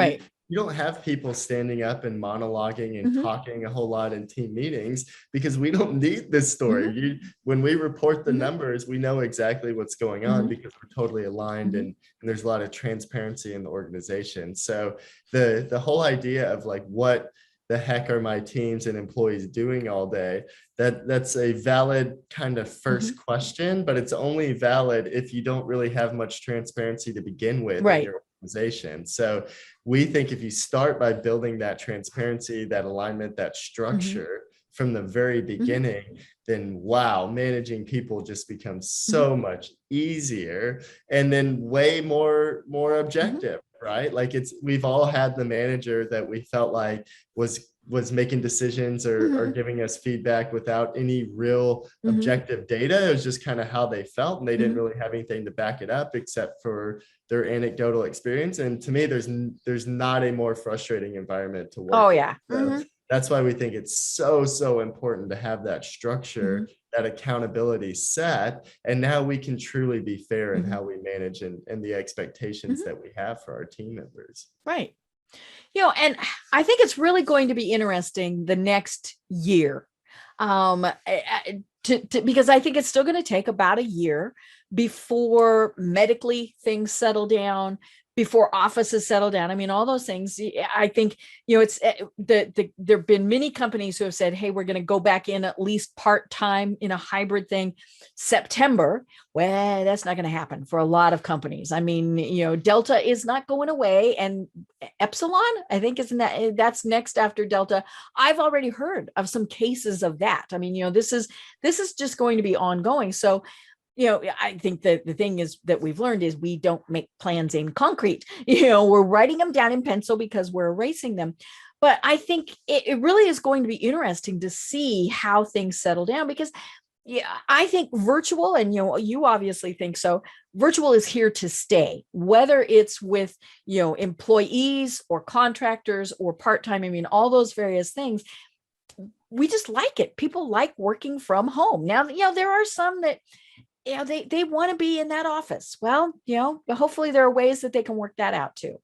you don't have people standing up and monologuing and Mhm. talking a whole lot in team meetings because we don't need this story. Mhm. When we report the Mhm. numbers, we know exactly what's going on Mhm. because we're totally aligned, Mhm. and there's a lot of transparency in the organization. So the whole idea of like, what the heck are my teams and employees doing all day? That's a valid kind of first Mhm. question, but it's only valid if you don't really have much transparency to begin with in Right. your organization. So we think if you start by building that transparency, that alignment, that Mhm. structure from the very Mhm. beginning, then wow, managing people just becomes Mhm. so much easier, and then way more Mhm. objective, right? Like, we've all had the manager that we felt like was making decisions or Mhm. giving us feedback without any real Mhm. objective data. It was just kind of how they felt, and they didn't Mhm. really have anything to back it up except for their anecdotal experience. And to me, there's not a more frustrating environment to Oh work in. yeah. So Mhm. that's why we think it's so important to have that Mhm. structure, that accountability set. And now we can truly be fair in Mhm. how we manage and the expectations Mhm. that we have for our team members. Right. And I think it's really going to be interesting the next year. Because I think it's still going to take about a year before medically things settle down, before offices settle down. I mean, all those things. I think it's there have been many companies who have said, "Hey, we're going to go back in at least part time in a hybrid thing, September." Well, that's not going to happen for a lot of companies. I mean, Delta is not going away, and Epsilon, I think, that's next after Delta. I've already heard of some cases of that. I mean, this is just going to be ongoing. So, I think that the thing is that we've learned is we don't make plans in concrete. We're writing them down in pencil because we're erasing them. But I think it really is going to be interesting to see how things settle down, because I think virtual, and you obviously think so, virtual is here to stay, whether it's with employees or contractors or part-time. I mean, all those various things. We just like it. People like working from home. Now, there are some that they want to be in that office. Well, hopefully there are ways that they can work that out too.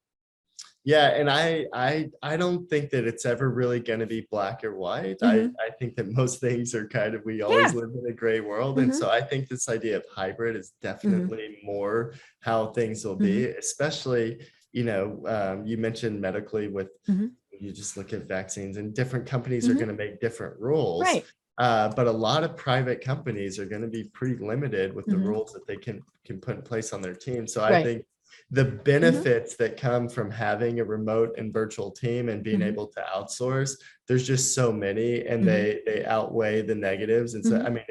Yeah, and I don't think that it's ever really going to be black or white. Mm-hmm. I think that most things are kind of, we always Yeah. live in a gray world. And Mm-hmm. so I think this idea of hybrid is Mm-hmm. definitely more how things will Mm-hmm. be, especially, you mentioned medically with, Mm-hmm. you just look at vaccines, and different companies are Mm-hmm. going to make different rules. Right. But a lot of private companies are going to be pretty limited with the Mm-hmm. rules that they can put in place on their team. So I Right. think the Mm-hmm. benefits that come from having a remote and virtual team and being Mm-hmm. able to outsource, there's just so many, and Mm-hmm. they outweigh the negatives. And so, Mm-hmm. I mean,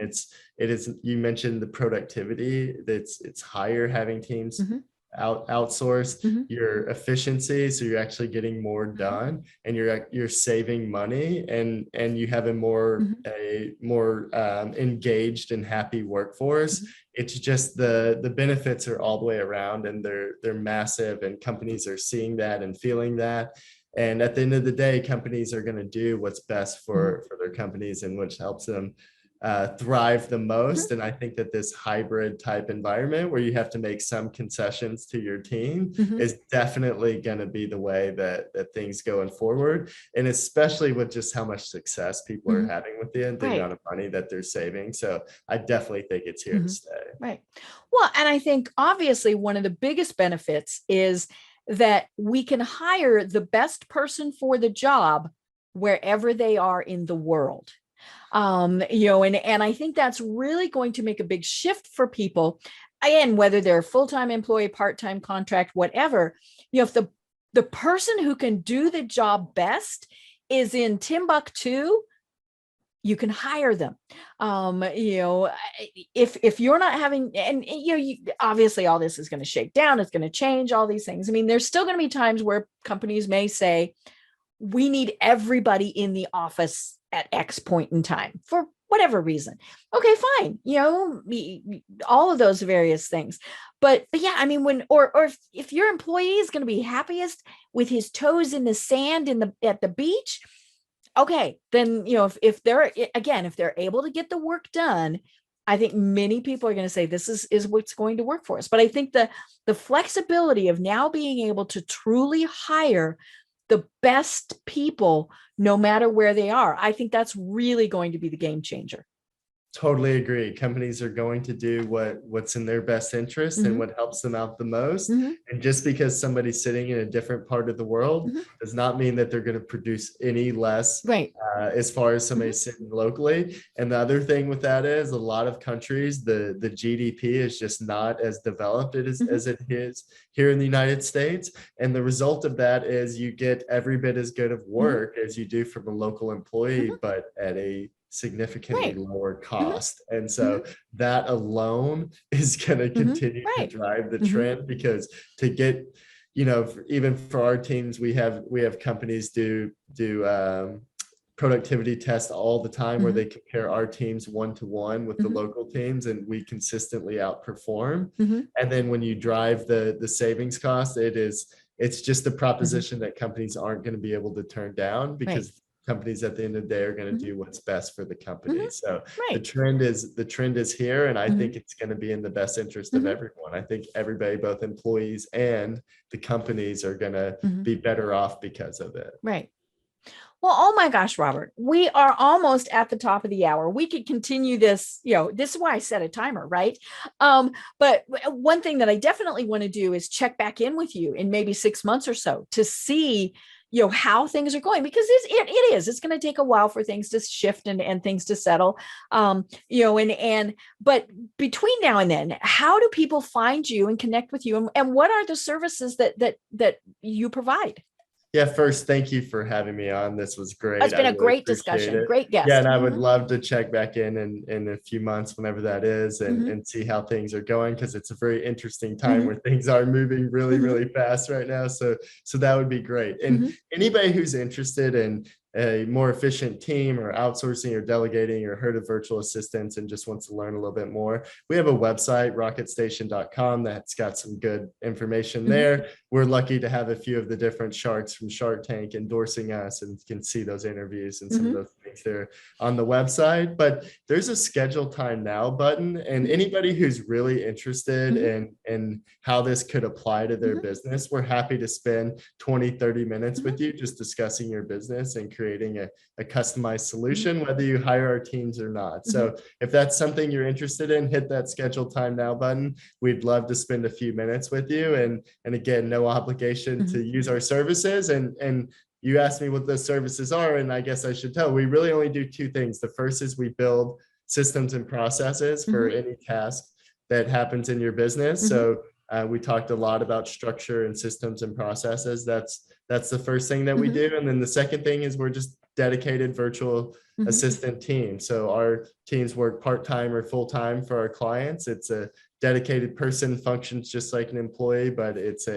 it is, you mentioned the productivity, it's higher having teams Mm-hmm. outsourced, Mm-hmm. your efficiency, so you're actually getting more Mm-hmm. done, and you're saving money, and you have a Mm-hmm. more engaged and happy workforce. Mm-hmm. It's just the benefits are all the way around, and they're massive, and companies are seeing that and feeling that. And at the end of the day, companies are going to do what's best Mm-hmm. for their companies, and which helps them thrive the Mm-hmm. most. And I think that this hybrid type environment where you have to make some concessions to your team Mm-hmm. is definitely going to be the way that things going forward. And especially with just how much success people are Mm-hmm. having with the Right. amount of money that they're saving. So I definitely think it's here to Mm-hmm. stay. Right. Well, and I think obviously one of the biggest benefits is that we can hire the best person for the job wherever they are in the world. And I think that's really going to make a big shift for people. Again, whether they're a full-time employee, part-time contract, whatever, if the person who can do the job best is in Timbuktu, you can hire them. If you're not having, and obviously all this is going to shake down, it's going to change all these things. I mean, there's still going to be times where companies may say, we need everybody in the office at X point in time for whatever reason. Okay, fine. All of those various things. But yeah, I mean, if your employee is going to be happiest with his toes in the sand at the beach, okay, then, if they're able to get the work done, I think many people are going to say this is what's going to work for us. But I think the flexibility of now being able to truly hire the best people, no matter where they are. I think that's really going to be the game changer. Totally agree. Companies are going to do what's in their best interest and what helps them out the most. And just because somebody's sitting in a different part of the world does not mean that they're going to produce any less, right? As far as somebody sitting locally. And the other thing with that is a lot of countries, the GDP is just not as developed as it is here in the United States. And the result of that is you get every bit as good of work as you do from a local employee, but at a significantly lower cost. And so that alone is going to continue to drive the trend, because to get, even for our teams, we have companies do productivity tests all the time where they compare our teams one-to-one with the local teams, and we consistently outperform. And then when you drive the savings cost, it's just a proposition that companies aren't going to be able to turn down, because companies at the end of the day are going to do what's best for the company. So the trend is here, and I think it's going to be in the best interest of everyone. I think everybody, both employees and the companies, are going to be better off because of it. Right. Well, oh my gosh, Robert, we are almost at the top of the hour. We could continue this, this is why I set a timer, right? But one thing that I definitely want to do is check back in with you in maybe 6 months or so to see how things are going, because it's going to take a while for things to shift and things to settle, but between now and then, how do people find you and connect with you, and what are the services that you provide? Yeah, first, thank you for having me on. This was great. It's been a great discussion. Great guest. Yeah, and I would love to check back in a few months, whenever that is, and see how things are going, because it's a very interesting time where things are moving really, really fast right now. So that would be great. And anybody who's interested in a more efficient team, or outsourcing or delegating, or heard of virtual assistants and just wants to learn a little bit more, we have a website, rocketstation.com, that's got some good information there. We're lucky to have a few of the different sharks from Shark Tank endorsing us, and can see those interviews and some of those things there on the website. But there's a schedule time now button, and anybody who's really interested in how this could apply to their business, we're happy to spend 20-30 minutes with you, just discussing your business and creating a customized solution, whether you hire our teams or not. So if that's something you're interested in, hit that schedule time now button. We'd love to spend a few minutes with you, and again, no obligation to use our services. And you asked me what those services are, and I guess I should tell, we really only do two things. The first is we build systems and processes for any task that happens in your business. So we talked a lot about structure and systems and processes. That's the first thing that we do. And then the second thing is we're just dedicated virtual assistant team. So our teams work part-time or full-time for our clients. It's a dedicated person, functions just like an employee, but it's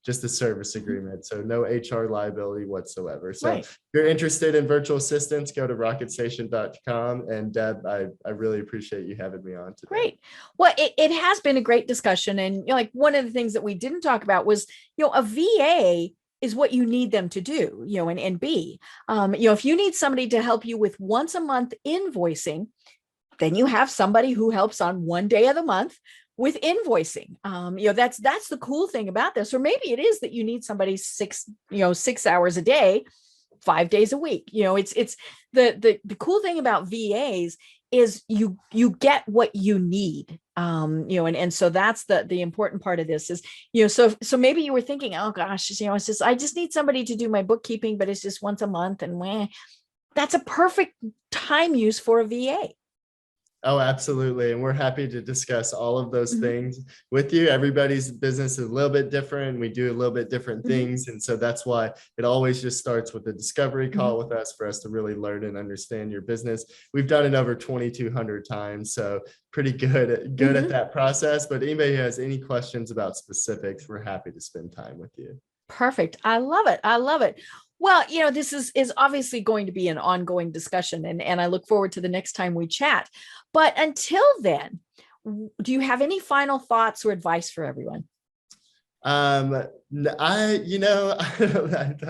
just a service agreement. So no HR liability whatsoever. So if you're interested in virtual assistants, go to rocketstation.com. And Deb, I really appreciate you having me on today. Great. Well, it has been a great discussion. And one of the things that we didn't talk about was, a VA is what you need them to do, and be, if you need somebody to help you with once a month invoicing, then you have somebody who helps on one day of the month with invoicing. That's the cool thing about this. Or maybe it is that you need somebody 6 hours a day, 5 days a week. It's the cool thing about VAs is you get what you need. And so that's the important part of this is, so maybe you were thinking, oh gosh, I just need somebody to do my bookkeeping, but it's just once a month, and that's a perfect time use for a VA. Oh, absolutely. And we're happy to discuss all of those things with you. Everybody's business is a little bit different. We do a little bit different things. And so that's why it always just starts with a discovery call with us, for us to really learn and understand your business. We've done it over 2,200 times. So pretty good at that process. But anybody who has any questions about specifics, we're happy to spend time with you. Perfect. I love it. I love it. Well, this is obviously going to be an ongoing discussion, and I look forward to the next time we chat. But until then, do you have any final thoughts or advice for everyone? I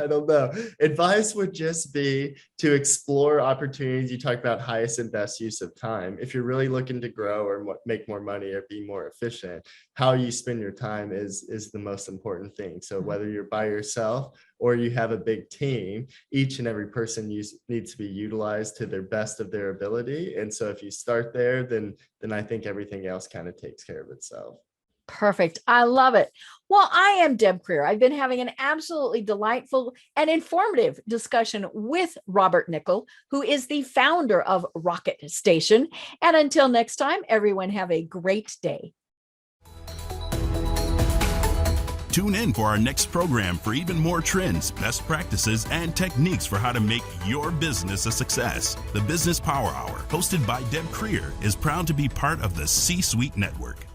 don't know. Advice would just be to explore opportunities. You talk about highest and best use of time. If you're really looking to grow or make more money or be more efficient, how you spend your time is the most important thing. So whether you're by yourself or you have a big team, each and every person needs to be utilized to their best of their ability. And so if you start there, then I think everything else kind of takes care of itself. Perfect. I love it. Well, I am Deb Creer. I've been having an absolutely delightful and informative discussion with Robert Nickell, who is the founder of Rocket Station. And until next time, everyone have a great day. Tune in for our next program for even more trends, best practices, and techniques for how to make your business a success. The Business Power Hour, hosted by Deb Creer, is proud to be part of the C-Suite Network.